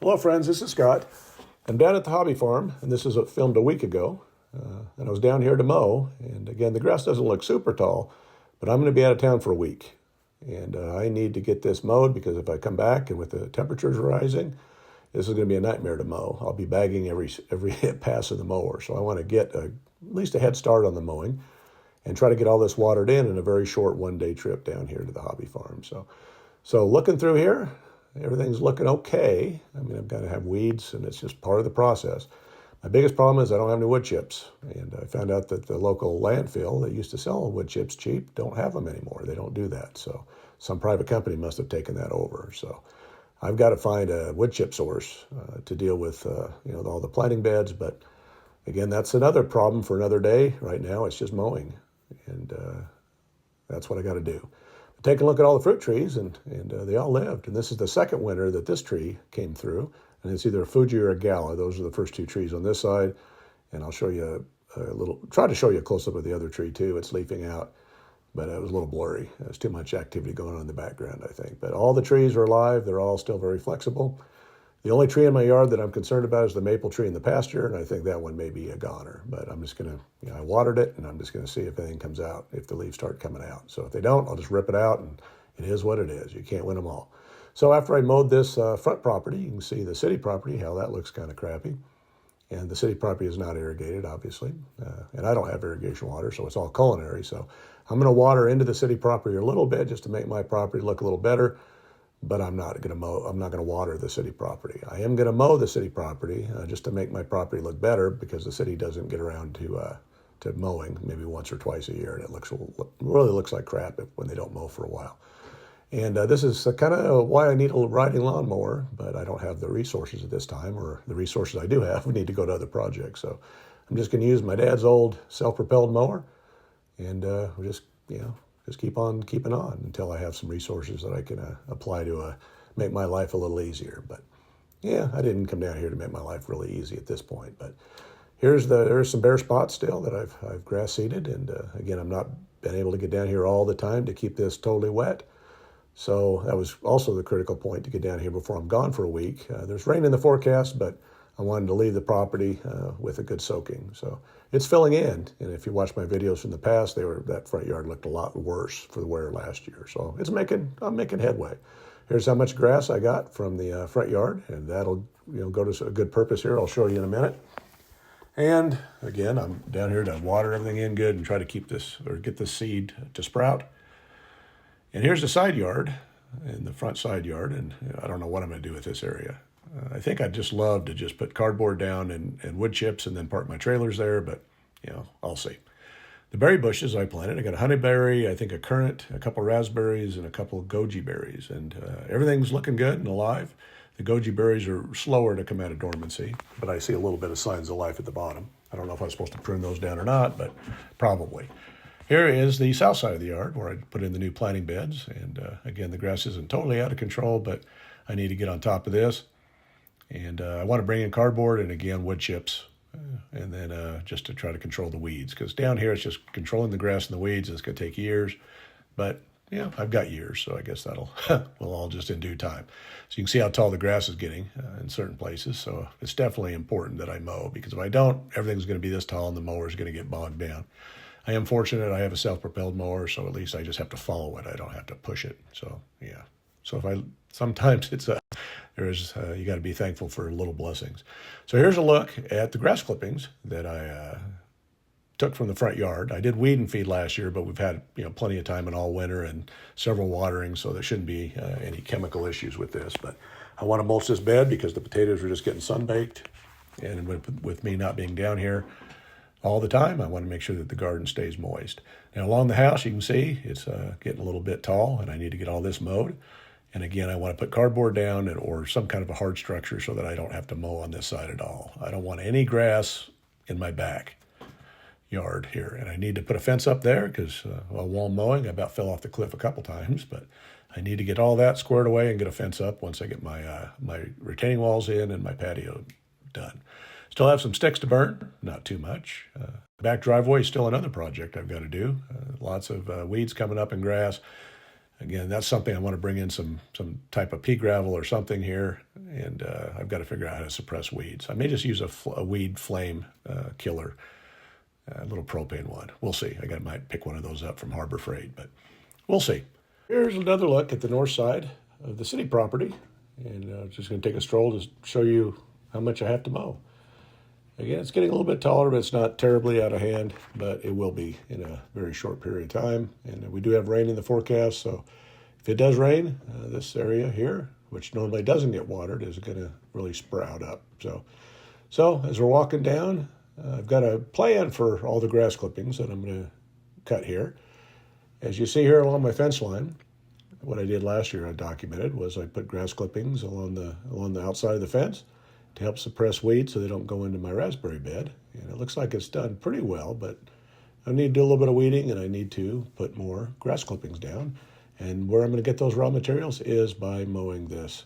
Hello friends, this is Scott. I'm down at the hobby farm, and this is filmed a week ago. And I was down here to mow, and again, the grass doesn't look super tall, but I'm going to be out of town for a week. And I need to get this mowed because if I come back and with the temperatures rising, this is going to be a nightmare to mow. I'll be bagging every pass of the mower. So I want to get at least a head start on the mowing and try to get all this watered in a very short one-day trip down here to the hobby farm. So looking through here, everything's looking okay. I mean, I've got to have weeds, and it's just part of the process. My biggest problem is I don't have any wood chips. And I found out that the local landfill that used to sell wood chips cheap don't have them anymore. They don't do that. So some private company must have taken that over. So I've got to find a wood chip source to deal with all the planting beds. But again, that's another problem for another day. Right now, it's just mowing. And that's what I got to do. Take a look at all the fruit trees, and they all lived. And this is the second winter that this tree came through. And it's either a Fuji or a Gala. Those are the first two trees on this side. And I'll show you try to show you a close-up of the other tree too. It's leafing out, but it was a little blurry. There's too much activity going on in the background, I think. But all the trees are alive. They're all still very flexible. The only tree in my yard that I'm concerned about is the maple tree in the pasture, and I think that one may be a goner. But I'm just going to, I watered it, and I'm just going to see if anything comes out, if the leaves start coming out. So if they don't, I'll just rip it out, and it is what it is. You can't win them all. So after I mowed this front property, you can see the city property, how that looks kind of crappy. And the city property is not irrigated, obviously. And I don't have irrigation water, so it's all culinary. So I'm going to water into the city property a little bit just to make my property look a little better. But I'm not going to mow. I'm not going to water the city property. I am going to mow the city property just to make my property look better because the city doesn't get around to mowing maybe once or twice a year, and it really looks like crap when they don't mow for a while. And this is kind of why I need a riding lawnmower, but I don't have the resources at this time, or the resources I do have need to go to other projects. So I'm just going to use my dad's old self-propelled mower, and we'll just keep on keeping on until I have some resources that I can apply to make my life a little easier. But yeah, I didn't come down here to make my life really easy at this point. But there's some bare spots still that I've grass seeded, and again, I'm not been able to get down here all the time to keep this totally wet. So that was also the critical point to get down here before I'm gone for a week. There's rain in the forecast, but I wanted to leave the property with a good soaking. So it's filling in. And if you watch my videos from the past, that front yard looked a lot worse for the wear last year. So I'm making headway. Here's how much grass I got from the front yard, and that'll go to a good purpose here. I'll show you in a minute. And again, I'm down here to water everything in good and try to get this seed to sprout. And here's the side yard, and the front side yard, and I don't know what I'm going to do with this area. I think I'd just love to just put cardboard down and wood chips and then park my trailers there, but, I'll see. The berry bushes I planted, I got a honeyberry, I think a currant, a couple raspberries, and a couple goji berries, and everything's looking good and alive. The goji berries are slower to come out of dormancy, but I see a little bit of signs of life at the bottom. I don't know if I'm supposed to prune those down or not, but probably. Here is the south side of the yard where I put in the new planting beds. And again, the grass isn't totally out of control, but I need to get on top of this. And I want to bring in cardboard and, again, wood chips. And then just to try to control the weeds. Because down here, it's just controlling the grass and the weeds. It's going to take years. But, I've got years, so I guess that'll will all just in due time. So you can see how tall the grass is getting in certain places. So it's definitely important that I mow. Because if I don't, everything's going to be this tall and the mower's going to get bogged down. I am fortunate I have a self-propelled mower, so at least I just have to follow it. I don't have to push it. So, yeah. So sometimes it's you got to be thankful for little blessings. So here's a look at the grass clippings that I took from the front yard. I did weed and feed last year, but we've had plenty of time in all winter and several waterings, so there shouldn't be any chemical issues with this. But I want to mulch this bed because the potatoes are just getting sun-baked, and with me not being down here all the time, I want to make sure that the garden stays moist. Now along the house, you can see it's getting a little bit tall, and I need to get all this mowed. And again, I want to put cardboard down or some kind of a hard structure so that I don't have to mow on this side at all. I don't want any grass in my back yard here. And I need to put a fence up there because while mowing, I about fell off the cliff a couple times, but I need to get all that squared away and get a fence up once I get my retaining walls in and my patio done. Still have some sticks to burn, not too much. Back driveway is still another project I've got to do. Lots of weeds coming up and grass. Again, that's something I want to bring in some type of pea gravel or something here and I've got to figure out how to suppress weeds. I may just use a weed flame killer, a little propane one. We'll see. Might pick one of those up from Harbor Freight, but we'll see. Here's another look at the north side of the city property, and just going to take a stroll to show you how much I have to mow. Again, it's getting a little bit taller, but it's not terribly out of hand, but it will be in a very short period of time. And we do have rain in the forecast, so if it does rain, this area here, which normally doesn't get watered, is going to really sprout up. So as we're walking down, I've got a plan for all the grass clippings that I'm going to cut here. As you see here along my fence line, what I did last year I documented was I put grass clippings along the outside of the fence to help suppress weeds so they don't go into my raspberry bed. And it looks like it's done pretty well, but I need to do a little bit of weeding, and I need to put more grass clippings down. And where I'm going to get those raw materials is by mowing this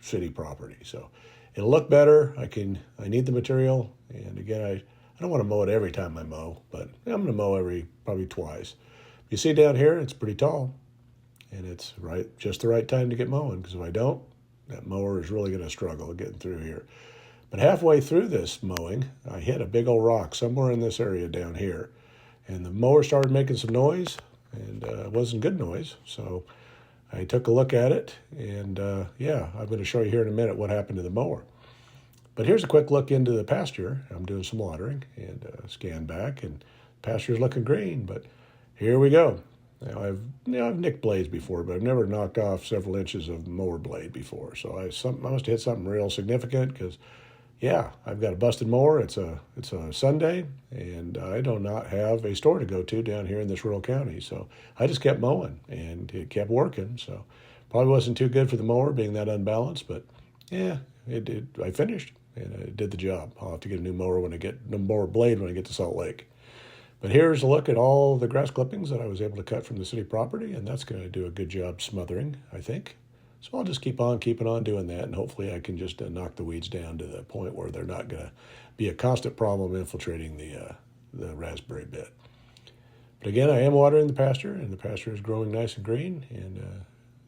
city property. So it'll look better. I need the material. And again, I don't want to mow it every time I mow, but I'm going to mow probably twice. You see down here, it's pretty tall, and it's just the right time to get mowing, because if I don't, that mower is really going to struggle getting through here. But halfway through this mowing, I hit a big old rock somewhere in this area down here. And the mower started making some noise, and it wasn't good noise. So I took a look at it, and yeah, I'm going to show you here in a minute what happened to the mower. But here's a quick look into the pasture. I'm doing some watering, and scan back, and the pasture's looking green. But here we go. Now, I've nicked blades before, but I've never knocked off several inches of mower blade before. So I must have hit something real significant, because, yeah, I've got a busted mower. It's a Sunday, and I do not have a store to go to down here in this rural county. So I just kept mowing, and it kept working. So probably wasn't too good for the mower being that unbalanced, but yeah, I finished, and it did the job. I'll have to get a new mower mower blade when I get to Salt Lake. But here's a look at all the grass clippings that I was able to cut from the city property, and that's going to do a good job smothering, I think. So I'll just keep on keeping on doing that, and hopefully I can just knock the weeds down to the point where they're not going to be a constant problem infiltrating the raspberry bed. But again, I am watering the pasture, and the pasture is growing nice and green, and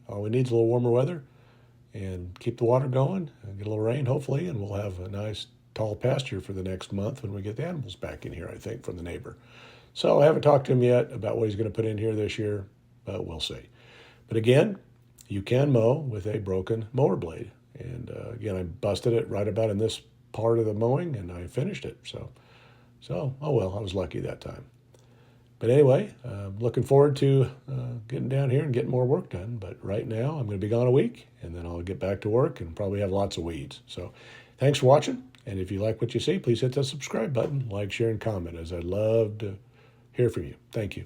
all we need is a little warmer weather, and keep the water going, and get a little rain, hopefully, and we'll have a nice tall pasture for the next month when we get the animals back in here, I think, from the neighbor. So I haven't talked to him yet about what he's going to put in here this year, but we'll see. But again, you can mow with a broken mower blade. And again, I busted it right about in this part of the mowing, and I finished it. So oh well, I was lucky that time. But anyway, looking forward to getting down here and getting more work done. But right now, I'm going to be gone a week, and then I'll get back to work and probably have lots of weeds. So thanks for watching. And if you like what you see, please hit that subscribe button, like, share, and comment, as I'd love to hear from you. Thank you.